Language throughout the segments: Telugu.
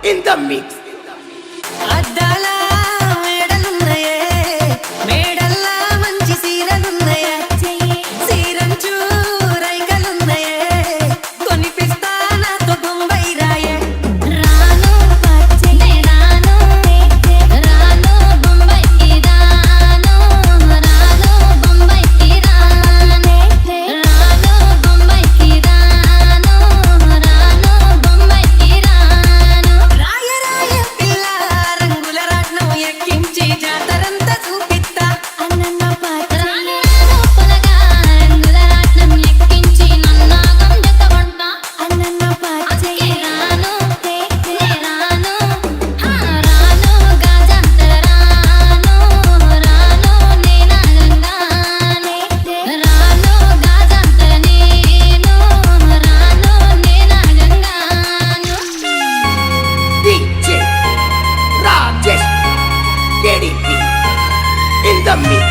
In the mix. అద్దాల మేడలున్నాయే మేడల్లా మంచి సీరలున్నాయే సీరంచు రైకలున్నాయే కొనిపిస్తా నాతో బొంబై రాయే రాను పచ్చే రాను రాను బొంబైకి రాను రాను బొంబైకి రాను రాను బొంబైకి రాను రాను బొంబైకి రాను రాయ రాయ పిల్ల రంగుల రాట్నం ఎక్కించి జాతరంతా చూపిస్తా అన్నన్న పచ్చే రాను పొలగా రంగుల రాట్నం ఎక్కించి నన్నాగం జతపడ్డా అన్నన్న పచ్చే రాను రాను రాను గాజంతర రాను రాను నేనా గంగానే రాను గాజంతర నేను రాను నేనా గంగాను DJ Rajesh KDP in the mix.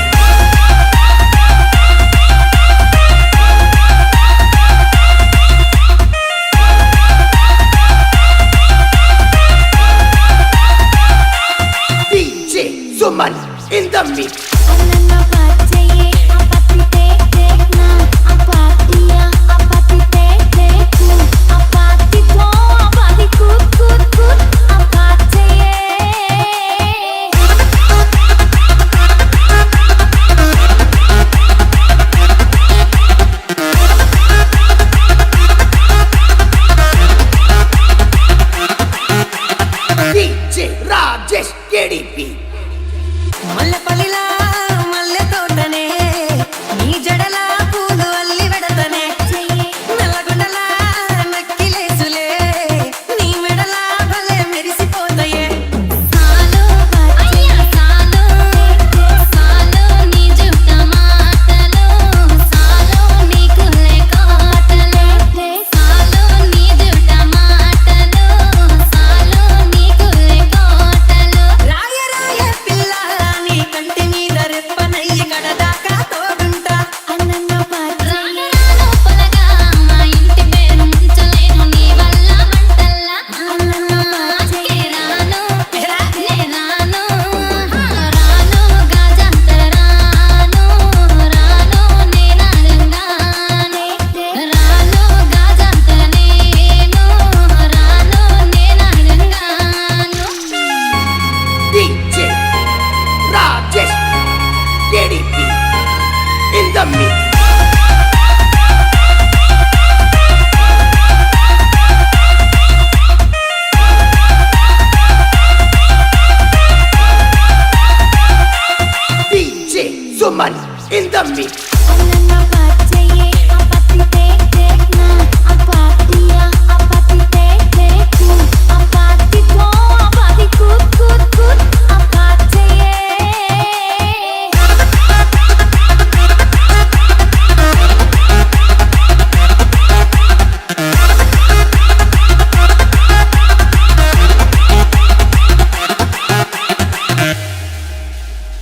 DJ Suman in the mix. అన్నన్న పచ్చే అపతితే నా అపతియా అపతితే నా అపతితో అపతి కుట్ కుట్ కుట్ అపచ్చే DJ Rajesh KDP. మల్లెపల్లిలా